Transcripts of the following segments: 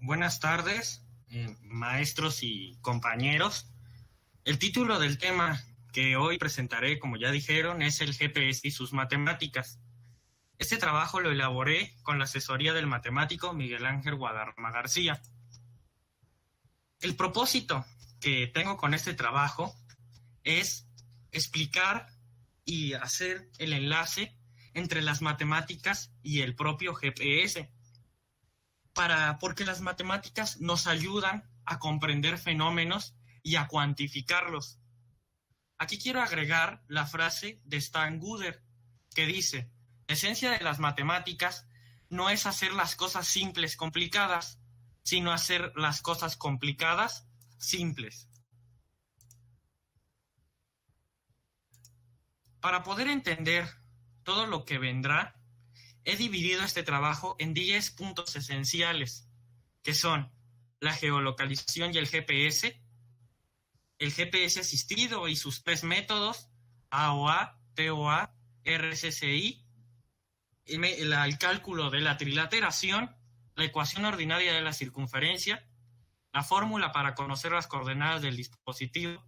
Buenas tardes, maestros y compañeros. El título del tema que hoy presentaré, como ya dijeron, es el GPS y sus matemáticas. Este trabajo lo elaboré con la asesoría del matemático Miguel Ángel Guadarrama García. El propósito que tengo con este trabajo es explicar y hacer el enlace entre las matemáticas y el propio GPS. Porque las matemáticas nos ayudan a comprender fenómenos y a cuantificarlos. Aquí quiero agregar la frase de Stan Guder, que dice: la esencia de las matemáticas no es hacer las cosas simples complicadas, sino hacer las cosas complicadas simples. Para poder entender todo lo que vendrá, he dividido este trabajo en 10 puntos esenciales, que son la geolocalización y el GPS asistido y sus 3 métodos, AOA, TOA, RSSI, el cálculo de la trilateración, la ecuación ordinaria de la circunferencia, la fórmula para conocer las coordenadas del dispositivo,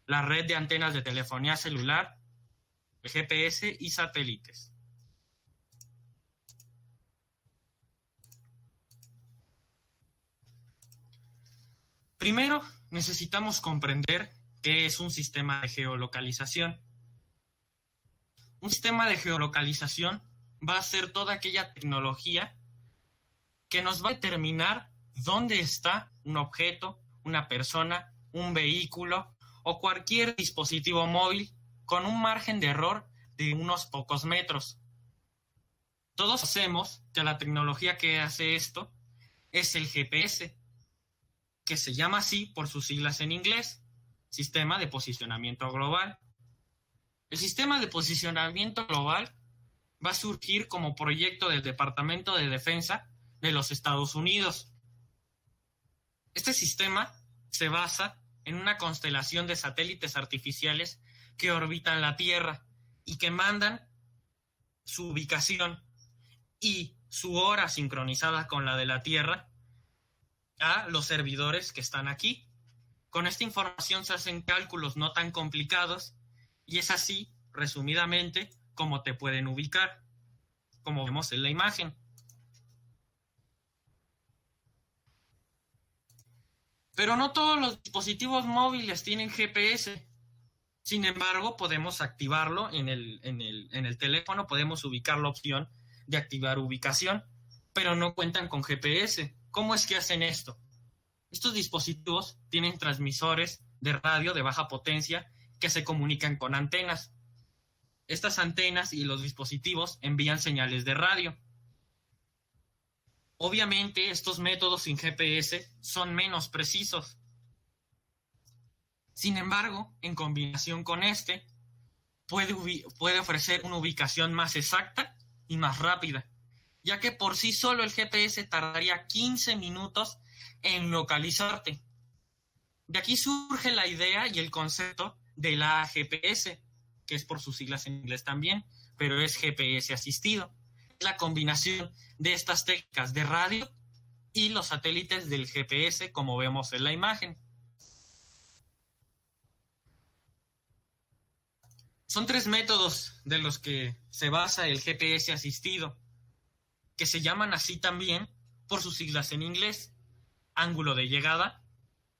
la red de antenas de telefonía celular, el GPS y satélites. Primero, necesitamos comprender qué es un sistema de geolocalización. Un sistema de geolocalización va a ser toda aquella tecnología que nos va a determinar dónde está un objeto, una persona, un vehículo o cualquier dispositivo móvil con un margen de error de unos pocos metros. Todos sabemos que la tecnología que hace esto es el GPS, que se llama así por sus siglas en inglés, Sistema de Posicionamiento Global. El Sistema de Posicionamiento Global va a surgir como proyecto del Departamento de Defensa de los Estados Unidos. Este sistema se basa en una constelación de satélites artificiales que orbitan la Tierra y que mandan su ubicación y su hora sincronizada con la de la Tierra a los servidores que están aquí. Con esta información se hacen cálculos no tan complicados y es así, resumidamente, como te pueden ubicar, como vemos en la imagen. Pero no todos los dispositivos móviles tienen GPS. Sin embargo, podemos activarlo en el teléfono, podemos ubicar la opción de activar ubicación, pero no cuentan con GPS. ¿Cómo es que hacen esto? Estos dispositivos tienen transmisores de radio de baja potencia que se comunican con antenas. Estas antenas y los dispositivos envían señales de radio. Obviamente, estos métodos sin GPS son menos precisos. Sin embargo, en combinación con puede ofrecer una ubicación más exacta y más rápida, ya que por sí solo el GPS tardaría 15 minutos en localizarte. De aquí surge la idea y el concepto de la GPS, que es por sus siglas en inglés también, pero es GPS asistido. Es la combinación de estas técnicas de radio y los satélites del GPS, como vemos en la imagen. Son 3 métodos de los que se basa el GPS asistido, que se llaman así también por sus siglas en inglés: ángulo de llegada,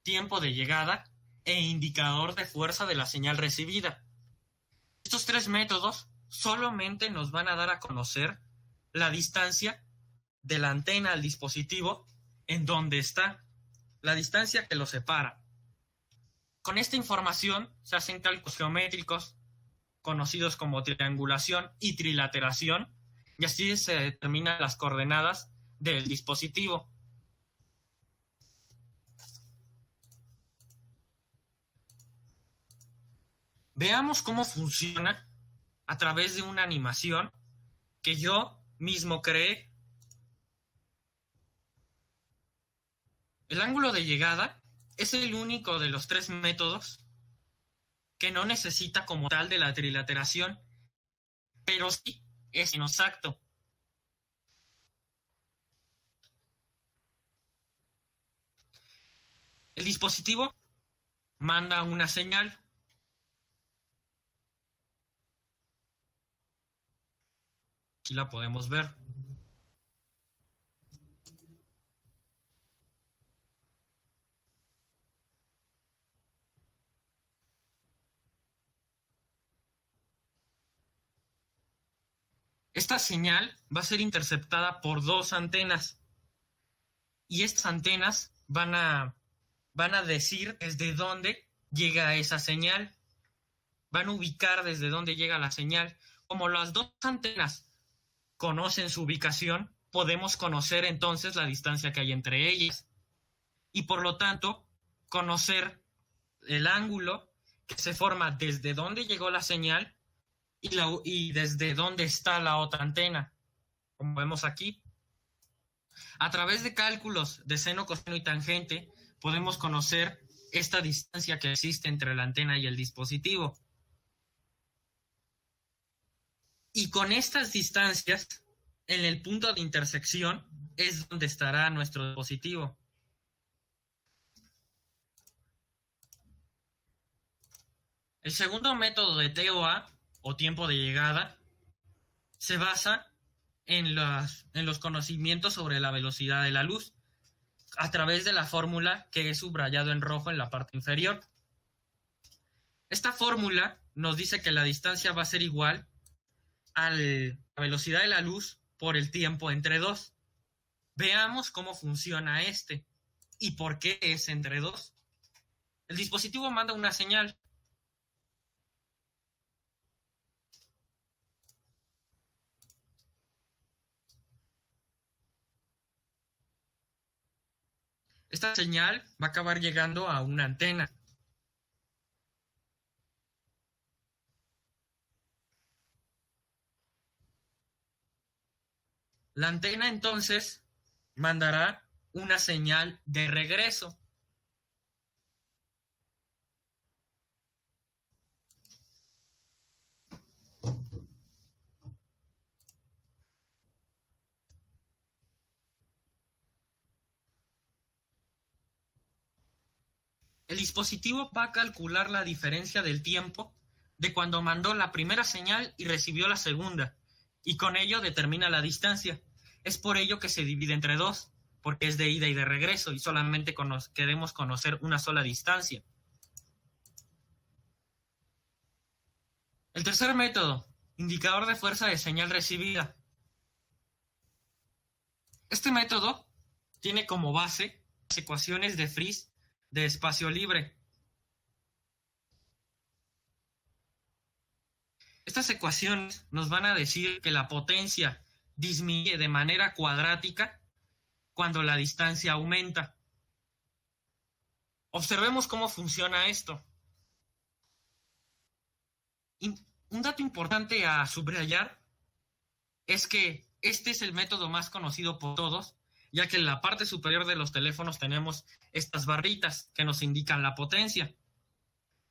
tiempo de llegada e indicador de fuerza de la señal recibida. Estos 3 métodos solamente nos van a dar a conocer la distancia de la antena al dispositivo en donde está, la distancia que lo separa. Con esta información se hacen cálculos geométricos conocidos como triangulación y trilateración, y así se determinan las coordenadas del dispositivo. Veamos cómo funciona a través de una animación que yo mismo creé. El ángulo de llegada es el único de los 3 métodos que no necesita como tal de la trilateración, pero sí es inexacto. El dispositivo manda una señal. Aquí la podemos ver. Esta señal va a ser interceptada por dos antenas y estas antenas van a decir desde dónde llega esa señal. Van a ubicar desde dónde llega la señal. Como las dos antenas conocen su ubicación, podemos conocer entonces la distancia que hay entre ellas y por lo tanto conocer el ángulo que se forma desde dónde llegó la señal y desde dónde está la otra antena, como vemos aquí. A través de cálculos de seno, coseno y tangente podemos conocer esta distancia que existe entre la antena y el dispositivo. Y con estas distancias, en el punto de intersección, es donde estará nuestro dispositivo. El segundo método de TOA, o tiempo de llegada, se basa en los conocimientos sobre la velocidad de la luz a través de la fórmula que he subrayado en rojo en la parte inferior. Esta fórmula nos dice que la distancia va a ser igual a la velocidad de la luz por el tiempo entre dos. Veamos cómo funciona este y por qué es entre dos. El dispositivo manda una señal. Esta señal va a acabar llegando a una antena. La antena entonces mandará una señal de regreso. El dispositivo va a calcular la diferencia del tiempo de cuando mandó la primera señal y recibió la segunda, y con ello determina la distancia. Es por ello que se divide entre dos, porque es de ida y de regreso, y solamente queremos conocer una sola distancia. El tercer método, indicador de fuerza de señal recibida. Este método tiene como base las ecuaciones de Friis de espacio libre. Estas ecuaciones nos van a decir que la potencia disminuye de manera cuadrática cuando la distancia aumenta. Observemos cómo funciona esto. Un dato importante a subrayar es que este es el método más conocido por todos, ya que en la parte superior de los teléfonos tenemos estas barritas que nos indican la potencia.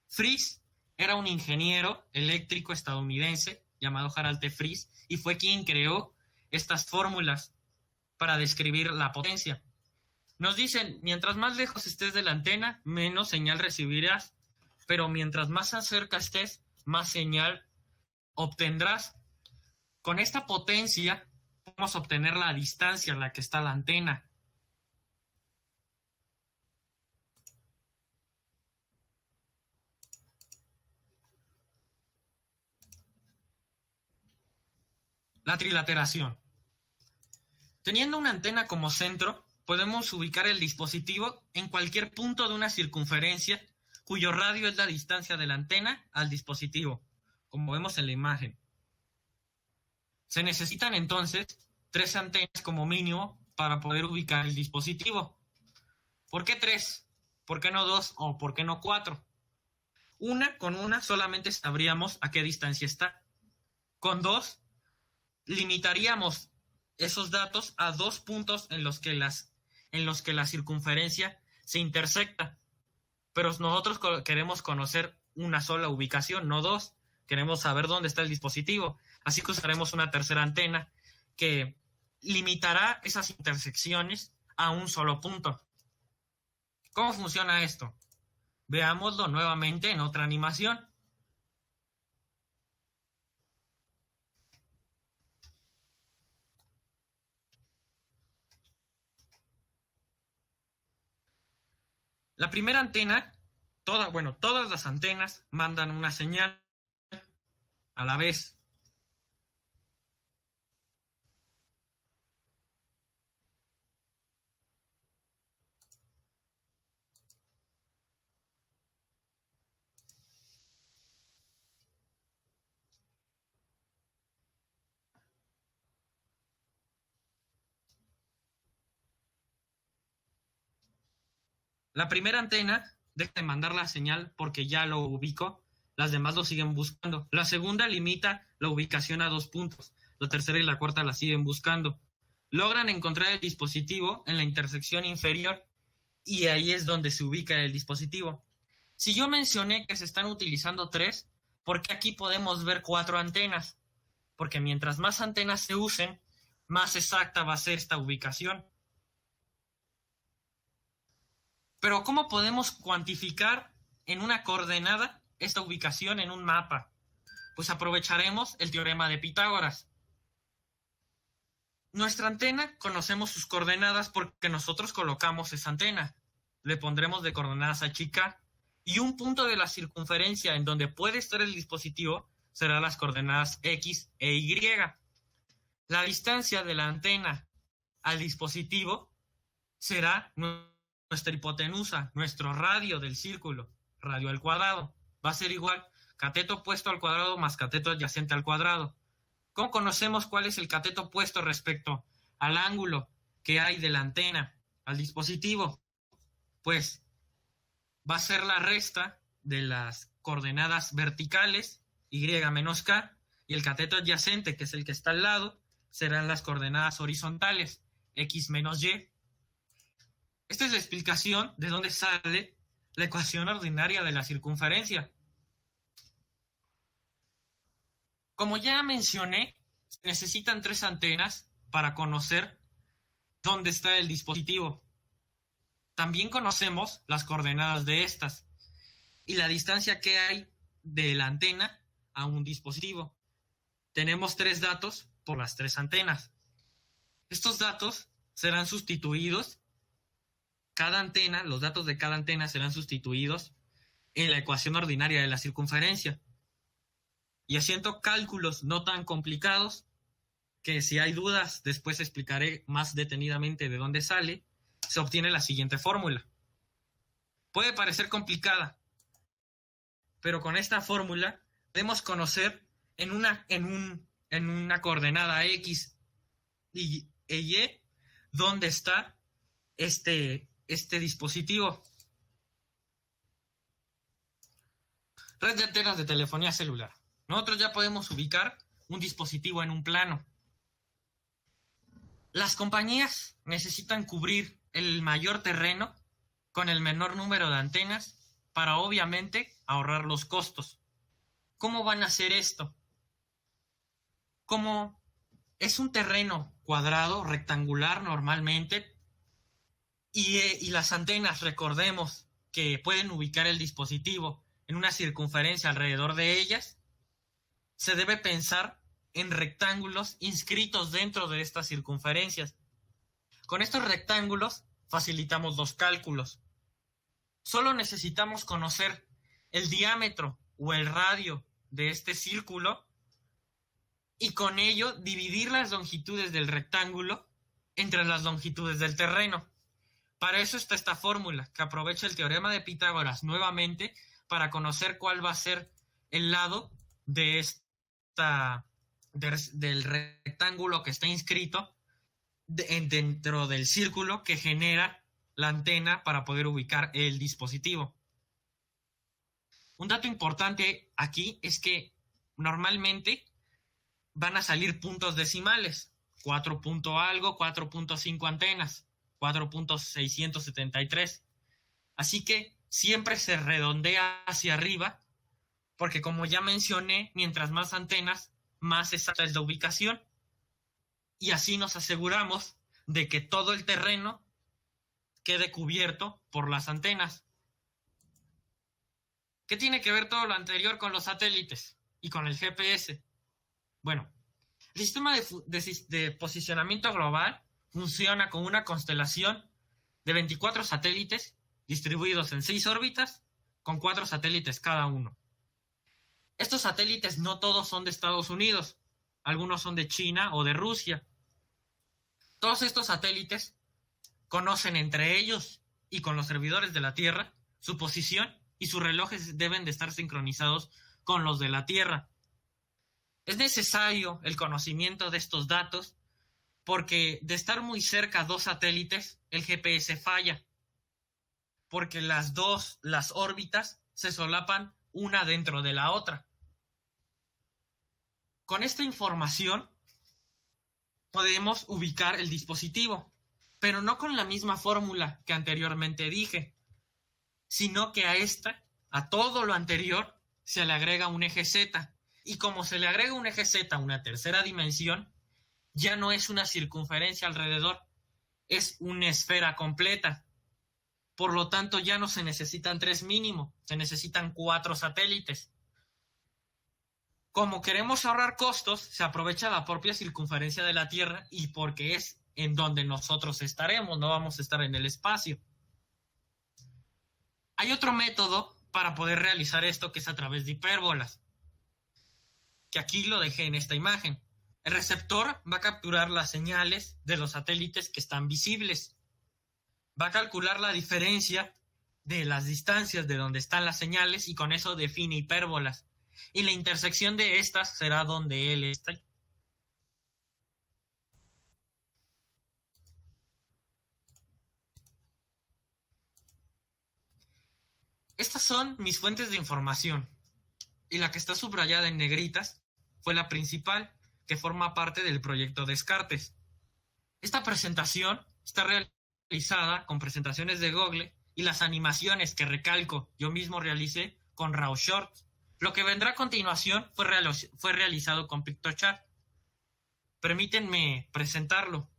Friis era un ingeniero eléctrico estadounidense llamado Harald T. Friis y fue quien creó estas fórmulas para describir la potencia. Nos dicen, mientras más lejos estés de la antena, menos señal recibirás, pero mientras más cerca estés, más señal obtendrás. Con esta potencia podemos obtener la distancia a la que está la antena. La trilateración. Teniendo una antena como centro, podemos ubicar el dispositivo en cualquier punto de una circunferencia cuyo radio es la distancia de la antena al dispositivo, como vemos en la imagen. Se necesitan entonces 3 antenas como mínimo para poder ubicar el dispositivo. ¿Por qué 3? ¿Por qué no 2 o por qué no 4? Con una solamente sabríamos a qué distancia está. Con 2 limitaríamos esos datos a 2 puntos en los que la circunferencia se intersecta. Pero nosotros queremos conocer una sola ubicación, no 2. Queremos saber dónde está el dispositivo. Así que usaremos una tercera antena que limitará esas intersecciones a un solo punto. ¿Cómo funciona esto? Veámoslo nuevamente en otra animación. La primera antena, todas las antenas mandan una señal a la vez. La primera antena deja de mandar la señal porque ya lo ubico, las demás lo siguen buscando. La segunda limita la ubicación a 2 puntos. La tercera y la cuarta la siguen buscando. Logran encontrar el dispositivo en la intersección inferior y ahí es donde se ubica el dispositivo. Si yo mencioné que se están utilizando 3, ¿por qué aquí podemos ver 4 antenas? Porque mientras más antenas se usen, más exacta va a ser esta ubicación. Pero ¿cómo podemos cuantificar en una coordenada esta ubicación en un mapa? Pues aprovecharemos el teorema de Pitágoras. Nuestra antena conocemos sus coordenadas porque nosotros colocamos esa antena. Le pondremos de coordenadas a chica y un punto de la circunferencia en donde puede estar el dispositivo será las coordenadas X e Y. La distancia de la antena al dispositivo será nuestra hipotenusa, nuestro radio del círculo, radio al cuadrado. Va a ser igual cateto opuesto al cuadrado más cateto adyacente al cuadrado. ¿Cómo conocemos cuál es el cateto opuesto respecto al ángulo que hay de la antena al dispositivo? Pues va a ser la resta de las coordenadas verticales, y menos k, y el cateto adyacente, que es el que está al lado, serán las coordenadas horizontales, x menos y. Esta es la explicación de dónde sale la ecuación ordinaria de la circunferencia. Como ya mencioné, se necesitan 3 antenas para conocer dónde está el dispositivo. También conocemos las coordenadas de estas y la distancia que hay de la antena a un dispositivo. Tenemos 3 datos por las 3 antenas. Estos datos serán sustituidos. Cada antena, los datos de cada antena serán sustituidos en la ecuación ordinaria de la circunferencia. Y haciendo cálculos no tan complicados, que si hay dudas después explicaré más detenidamente de dónde sale, se obtiene la siguiente fórmula. Puede parecer complicada, pero con esta fórmula podemos conocer en una coordenada X y Y dónde está este dispositivo. Red de antenas de telefonía celular. Nosotros ya podemos ubicar un dispositivo en un plano. Las compañías necesitan cubrir el mayor terreno con el menor número de antenas para obviamente ahorrar los costos. ¿Cómo van a hacer esto? Como es un terreno cuadrado, rectangular normalmente, y las antenas, recordemos que pueden ubicar el dispositivo en una circunferencia alrededor de ellas, se debe pensar en rectángulos inscritos dentro de estas circunferencias. Con estos rectángulos facilitamos los cálculos. Solo necesitamos conocer el diámetro o el radio de este círculo y con ello dividir las longitudes del rectángulo entre las longitudes del terreno. Para eso está esta fórmula, que aprovecha el teorema de Pitágoras nuevamente para conocer cuál va a ser el lado de del rectángulo que está inscrito dentro del círculo que genera la antena para poder ubicar el dispositivo. Un dato importante aquí es que normalmente van a salir puntos decimales, 4 punto algo, 4.5 antenas, 4.673. Así que siempre se redondea hacia arriba, porque como ya mencioné, mientras más antenas, más exacta es la ubicación. Y así nos aseguramos de que todo el terreno quede cubierto por las antenas. ¿Qué tiene que ver todo lo anterior con los satélites y con el GPS? Bueno, el sistema de posicionamiento global funciona con una constelación de 24 satélites distribuidos en 6 órbitas con 4 satélites cada uno. Estos satélites no todos son de Estados Unidos, algunos son de China o de Rusia. Todos estos satélites conocen entre ellos y con los servidores de la Tierra su posición y sus relojes deben de estar sincronizados con los de la Tierra. Es necesario el conocimiento de estos datos porque de estar muy cerca dos satélites, el GPS falla, porque las órbitas se solapan una dentro de la otra. Con esta información podemos ubicar el dispositivo, pero no con la misma fórmula que anteriormente dije, sino que a todo lo anterior, se le agrega un eje Z. Y como se le agrega un eje Z a una tercera dimensión, ya no es una circunferencia alrededor, es una esfera completa. Por lo tanto, ya no se necesitan 3 mínimo, se necesitan 4 satélites. Como queremos ahorrar costos, se aprovecha la propia circunferencia de la Tierra y porque es en donde nosotros estaremos, no vamos a estar en el espacio. Hay otro método para poder realizar esto que es a través de hipérbolas, que aquí lo dejé en esta imagen. El receptor va a capturar las señales de los satélites que están visibles. Va a calcular la diferencia de las distancias de donde están las señales y con eso define hipérbolas. Y la intersección de estas será donde él está. Estas son mis fuentes de información. Y la que está subrayada en negritas fue la principal, que forma parte del proyecto Descartes. Esta presentación está realizada con presentaciones de Google y las animaciones que recalco yo mismo realicé con RAW Short. Lo que vendrá a continuación fue realizado con PictoChat. Permítanme presentarlo.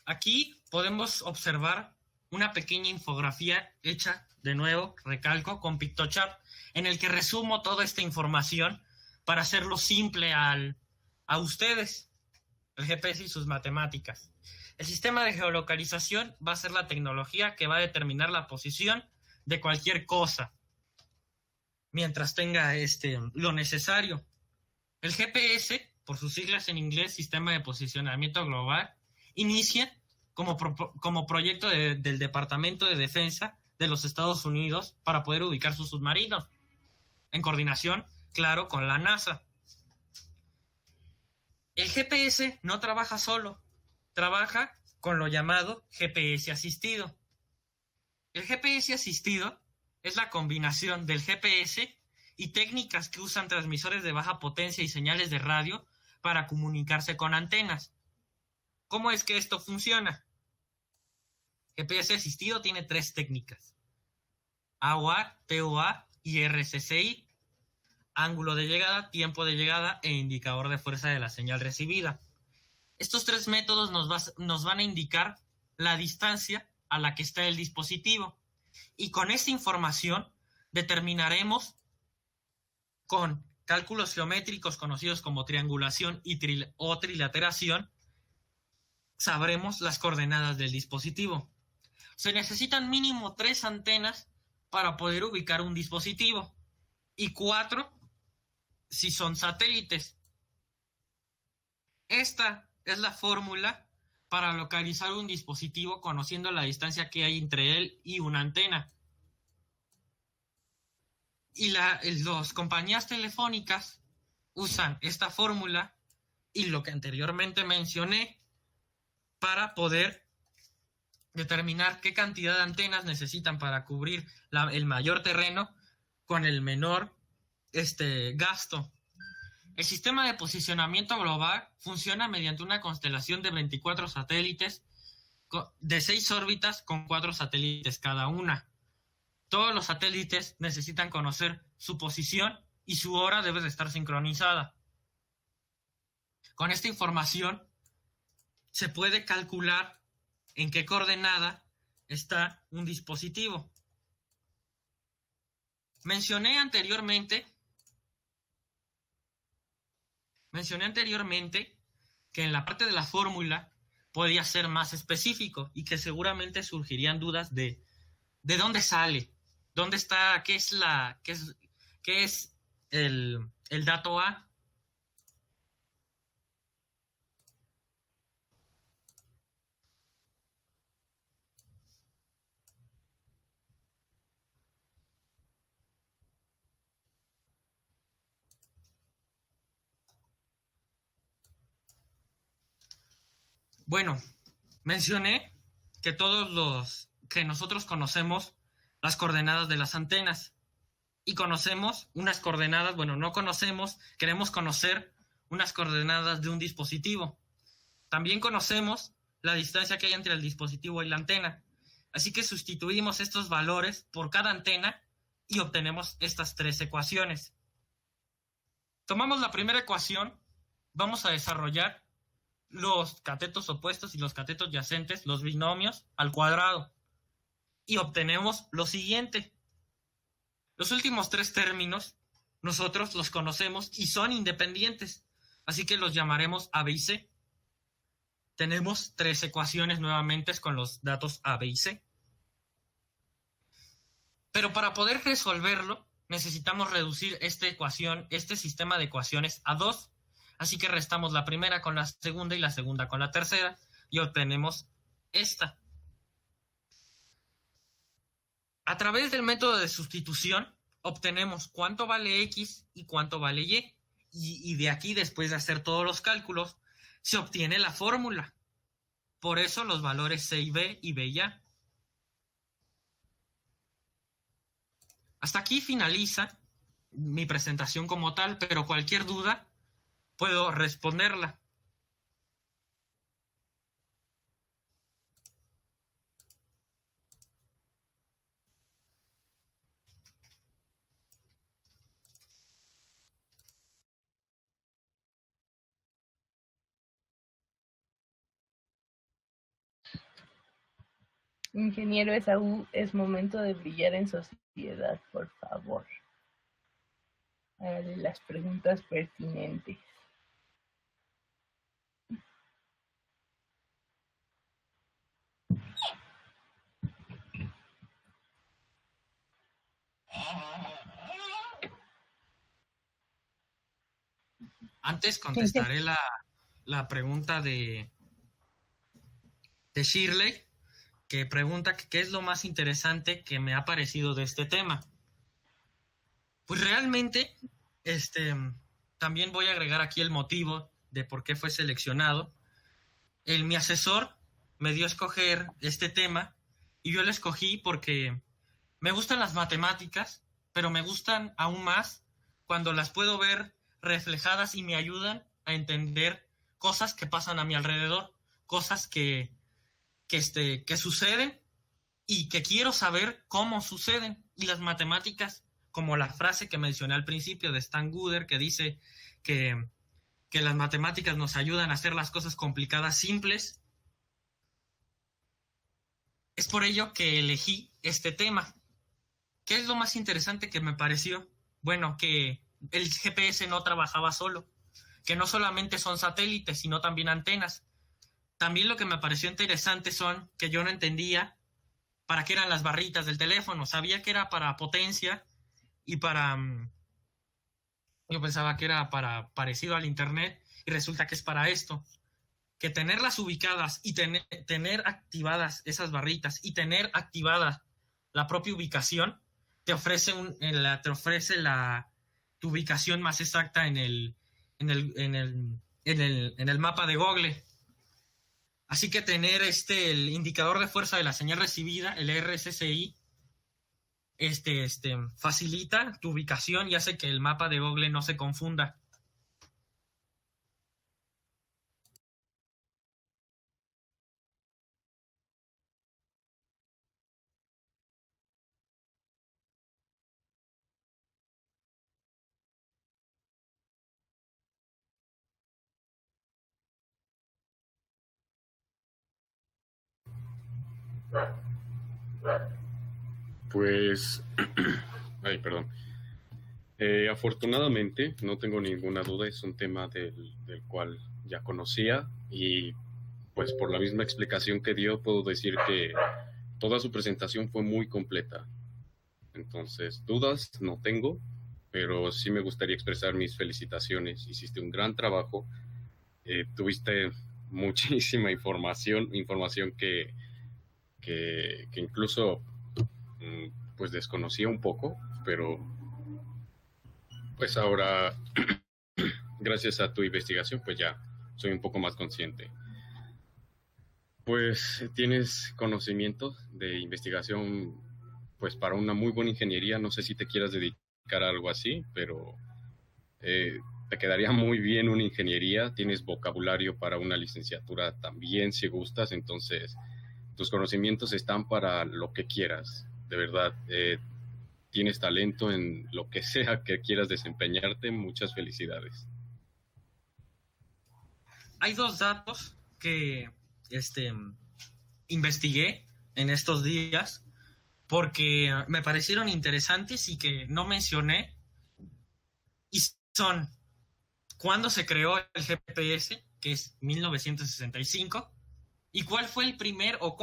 Aquí podemos observar una pequeña infografía hecha, de nuevo, recalco, con PictoChat, en el que resumo toda esta información para hacerlo simple a ustedes, el GPS y sus matemáticas. El sistema de geolocalización va a ser la tecnología que va a determinar la posición de cualquier cosa, mientras tenga lo necesario. El GPS, por sus siglas en inglés, Sistema de Posicionamiento Global, inicia como proyecto del Departamento de Defensa de los Estados Unidos para poder ubicar sus submarinos, en coordinación, claro, con la NASA. El GPS no trabaja solo, trabaja con lo llamado GPS asistido. El GPS asistido es la combinación del GPS y técnicas que usan transmisores de baja potencia y señales de radio para comunicarse con antenas. ¿Cómo es que esto funciona? GPS asistido tiene 3 técnicas: AOA, TOA y RCCI, ángulo de llegada, tiempo de llegada e indicador de fuerza de la señal recibida. Estos 3 métodos nos van a indicar la distancia a la que está el dispositivo y con esta información determinaremos con cálculos geométricos conocidos como triangulación o trilateración, sabremos las coordenadas del dispositivo. Se necesitan mínimo 3 antenas para poder ubicar un dispositivo y 4 si son satélites. Esta es la fórmula para localizar un dispositivo conociendo la distancia que hay entre él y una antena. Y las compañías telefónicas usan esta fórmula y lo que anteriormente mencioné para poder determinar qué cantidad de antenas necesitan para cubrir el mayor terreno con el menor gasto. El sistema de posicionamiento global funciona mediante una constelación de 24 satélites de 6 órbitas con 4 satélites cada una. Todos los satélites necesitan conocer su posición y su hora debe de estar sincronizada. Con esta información se puede calcular en qué coordenada está un dispositivo. Mencioné anteriormente que en la parte de la fórmula podía ser más específico y que seguramente surgirían dudas de dónde sale, dónde está, qué es el dato A. Bueno, mencioné que que nosotros conocemos las coordenadas de las antenas y conocemos unas coordenadas, queremos conocer unas coordenadas de un dispositivo. También conocemos la distancia que hay entre el dispositivo y la antena. Así que sustituimos estos valores por cada antena y obtenemos estas 3 ecuaciones. Tomamos la primera ecuación, vamos a desarrollar los catetos opuestos y los catetos adyacentes, los binomios, al cuadrado. Y obtenemos lo siguiente. Los últimos 3 términos nosotros los conocemos y son independientes, así que los llamaremos A, B y C. Tenemos 3 ecuaciones nuevamente con los datos A, B y C. Pero para poder resolverlo, necesitamos reducir este sistema de ecuaciones a 2. Así que restamos la primera con la segunda y la segunda con la tercera y obtenemos esta. A través del método de sustitución obtenemos cuánto vale X y cuánto vale Y. Y de aquí, después de hacer todos los cálculos, se obtiene la fórmula. Por eso los valores C y B y A. Hasta aquí finaliza mi presentación como tal, pero cualquier duda puedo responderla. Ingeniero Esaú, es momento de brillar en sociedad, por favor. Hágale las preguntas pertinentes. Antes contestaré la pregunta de Shirley, que pregunta qué es lo más interesante que me ha parecido de este tema. Pues realmente, también voy a agregar aquí el motivo de por qué fue seleccionado. Mi asesor me dio a escoger este tema y yo lo escogí porque me gustan las matemáticas, pero me gustan aún más cuando las puedo ver reflejadas y me ayudan a entender cosas que pasan a mi alrededor, cosas que suceden y que quiero saber cómo suceden. Y las matemáticas, como la frase que mencioné al principio de Stan Guder, que dice que las matemáticas nos ayudan a hacer las cosas complicadas simples, es por ello que elegí este tema. ¿Qué es lo más interesante que me pareció? Bueno, que el GPS no trabajaba solo, que no solamente son satélites, sino también antenas. También lo que me pareció interesante son que yo no entendía para qué eran las barritas del teléfono. Sabía que era para potencia y yo pensaba que era para parecido al internet y resulta que es para esto. Que tenerlas ubicadas y tener activadas esas barritas y tener activada la propia ubicación te ofrece tu ubicación más exacta en el mapa de Google. Así que tener el indicador de fuerza de la señal recibida, el RSSI, facilita tu ubicación y hace que el mapa de Google no se confunda. Pues, ay, perdón. Afortunadamente, no tengo ninguna duda, es un tema del cual ya conocía y pues por la misma explicación que dio, puedo decir que toda su presentación fue muy completa. Entonces, dudas no tengo, pero sí me gustaría expresar mis felicitaciones. Hiciste un gran trabajo, tuviste muchísima información que incluso pues desconocía un poco, pero pues ahora, gracias a tu investigación, pues ya soy un poco más consciente. Pues tienes conocimiento de investigación, pues para una muy buena ingeniería. No sé si te quieras dedicar a algo así, pero te quedaría muy bien una ingeniería. Tienes vocabulario para una licenciatura también, si gustas. Entonces, tus conocimientos están para lo que quieras. De verdad, tienes talento en lo que sea que quieras desempeñarte. Muchas felicidades. Hay 2 datos que investigué en estos días porque me parecieron interesantes y que no mencioné, y son cuándo se creó el GPS, que es 1965, y cuál fue el primer o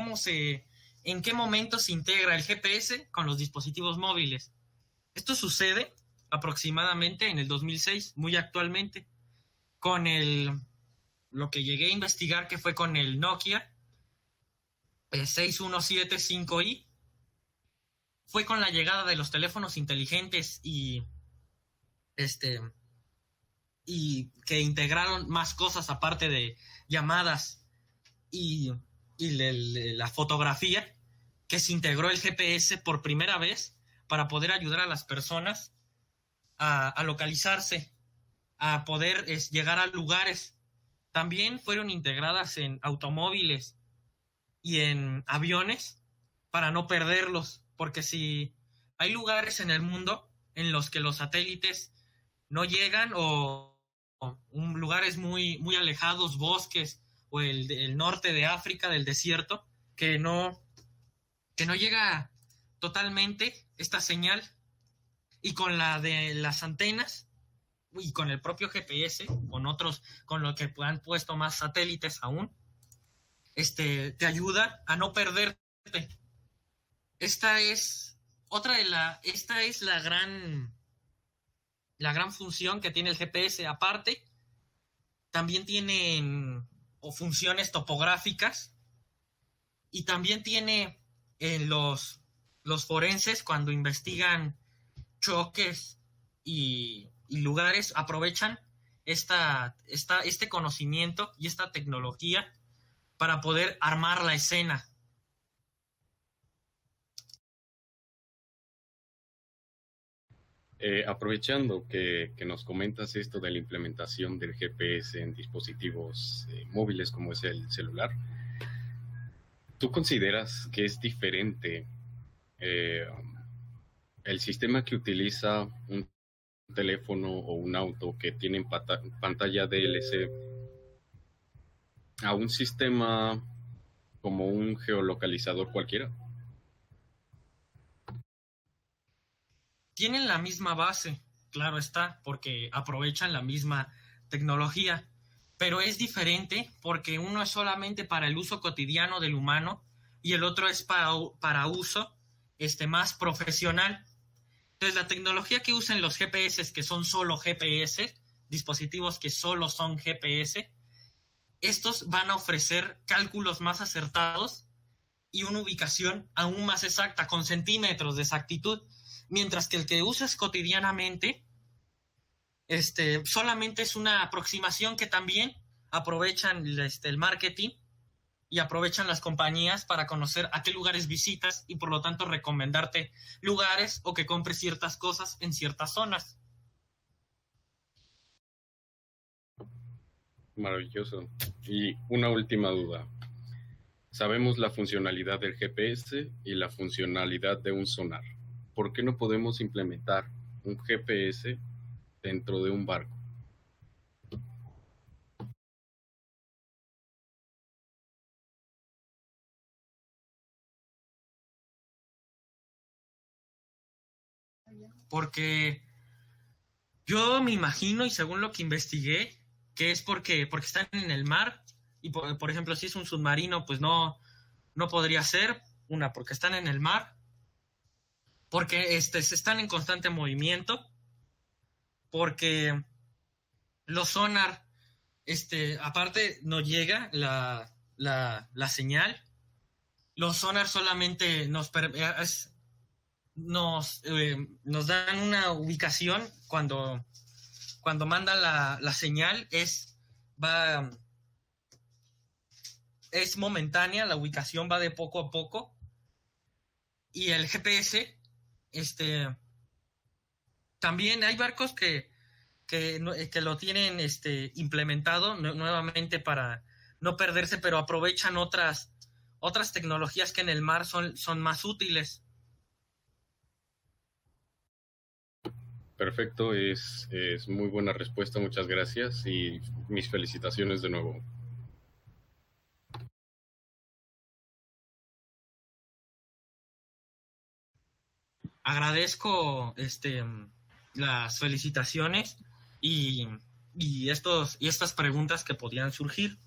en qué momento se integra el GPS con los dispositivos móviles. Esto sucede aproximadamente en el 2006, muy actualmente, con lo que llegué a investigar, que fue con el Nokia 6175i. Fue con la llegada de los teléfonos inteligentes y que integraron más cosas aparte de llamadas y la fotografía, que se integró el GPS por primera vez para poder ayudar a las personas a localizarse, a poder llegar a lugares. También fueron integradas en automóviles y en aviones para no perderlos, porque si hay lugares en el mundo en los que los satélites no llegan o lugares muy, muy alejados, bosques o el norte de África, del desierto, que no llega totalmente esta señal, y con la de las antenas y con el propio GPS, con lo que han puesto más satélites aún, te ayuda a no perderte. Esta es la gran función que tiene el GPS. Aparte, también tienen funciones topográficas, y también tiene los forenses, cuando investigan choques y lugares, aprovechan este conocimiento y esta tecnología para poder armar la escena. Aprovechando que nos comentas esto de la implementación del GPS en dispositivos móviles como es el celular, ¿tú consideras que es diferente el sistema que utiliza un teléfono o un auto que tiene pantalla DLC a un sistema como un geolocalizador cualquiera? Tienen la misma base, claro está, porque aprovechan la misma tecnología, pero es diferente porque uno es solamente para el uso cotidiano del humano y el otro es para uso más profesional. Entonces, la tecnología que usan los GPS, que son solo GPS, dispositivos que solo son GPS, estos van a ofrecer cálculos más acertados y una ubicación aún más exacta, con centímetros de exactitud. mientras que el que usas cotidianamente solamente es una aproximación que también aprovechan el marketing y aprovechan las compañías para conocer a qué lugares visitas y por lo tanto recomendarte lugares o que compres ciertas cosas en ciertas zonas. Maravilloso. Y una última duda. Sabemos la funcionalidad del GPS y la funcionalidad de un sonar. ¿Por qué no podemos implementar un GPS dentro de un barco? Porque yo me imagino, y según lo que investigué, que es porque están en el mar, y por ejemplo, si es un submarino, pues no podría ser, una, porque están en el mar, porque se están en constante movimiento, porque los sonar, aparte no llega la señal, los sonar solamente nos dan una ubicación cuando mandan la señal, es momentánea, la ubicación va de poco a poco, y el GPS, también hay barcos que lo tienen implementado nuevamente para no perderse, pero aprovechan otras tecnologías que en el mar son más útiles. Perfecto, es muy buena respuesta, muchas gracias y mis felicitaciones de nuevo. Agradezco las felicitaciones y estas preguntas que podían surgir.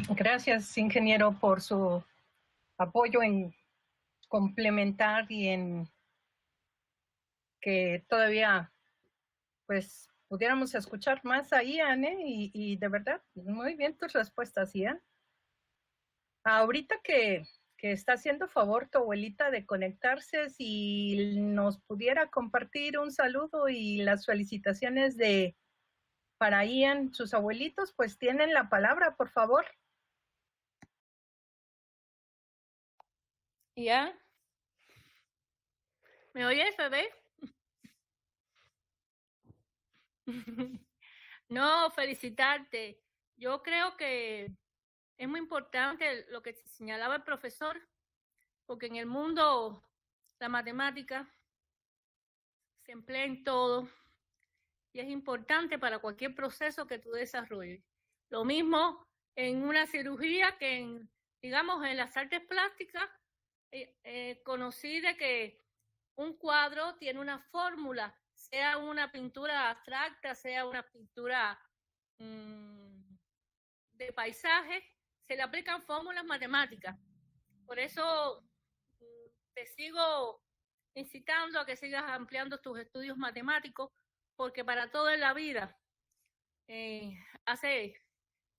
Gracias, ingeniero, por su apoyo en complementar y en que todavía pues pudiéramos escuchar más a Ian, y de verdad, muy bien tus respuestas, Ian. Ahorita que está haciendo favor tu abuelita de conectarse, si nos pudiera compartir un saludo y las felicitaciones para Ian, sus abuelitos, pues tienen la palabra, por favor. ¿Ya? ¿Me oyes, bebé? No, felicitarte. Yo creo que es muy importante lo que señalaba el profesor, porque en el mundo la matemática se emplea en todo y es importante para cualquier proceso que tú desarrolles. Lo mismo en una cirugía que digamos, en las artes plásticas, conocí de que un cuadro tiene una fórmula, sea una pintura abstracta, sea una pintura de paisaje, se le aplican fórmulas matemáticas. Por eso te sigo incitando a que sigas ampliando tus estudios matemáticos, porque para todo en la vida hace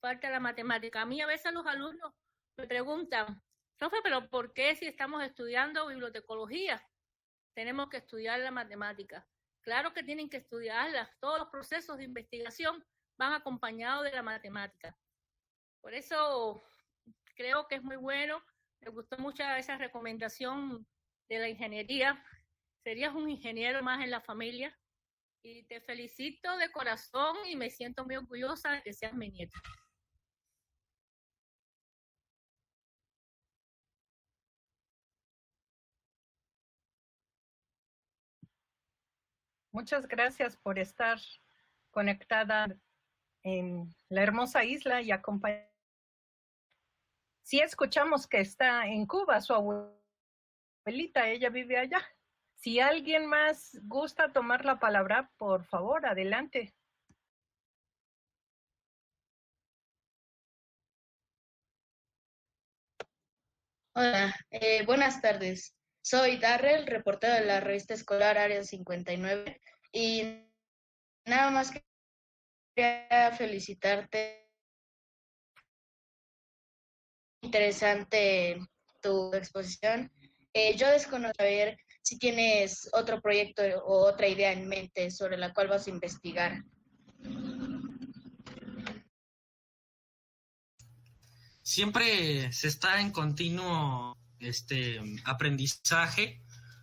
falta la matemática. A mí a veces los alumnos me preguntan, profe, pero ¿por qué si estamos estudiando bibliotecología tenemos que estudiar la matemática? Claro que tienen que estudiarla. Todos los procesos de investigación van acompañados de la matemática. Por eso creo que es muy bueno. Me gustó mucho esa recomendación de la ingeniería. Serías un ingeniero más en la familia. Y te felicito de corazón y me siento muy orgullosa de que seas mi nieta. Muchas gracias por estar conectada en la hermosa isla y acompañar. Sí escuchamos que está en Cuba su abuelita, ella vive allá. Si alguien más gusta tomar la palabra, por favor, adelante. Hola, buenas tardes. Soy Darrell, reportero de la revista escolar Área 59 y nada más quería felicitarte interesante tu exposición. Yo desconozco saber si tienes otro proyecto o otra idea en mente sobre la cual vas a investigar. Siempre se está en continuo aprendizaje,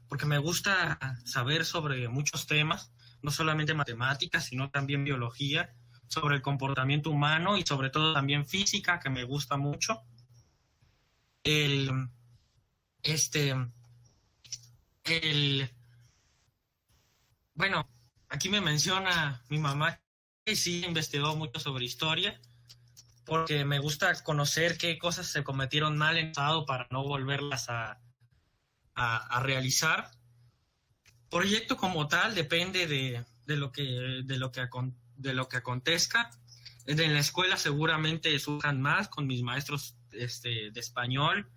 porque me gusta saber sobre muchos temas, no solamente matemáticas, sino también biología, sobre el comportamiento humano y sobre todo también física, que me gusta mucho. Bueno, aquí me menciona mi mamá que sí investigó mucho sobre historia, porque me gusta conocer qué cosas se cometieron mal en el pasado para no volverlas a realizar. Proyecto como tal depende de lo que acontezca. En la escuela seguramente surjan más con mis maestros de español,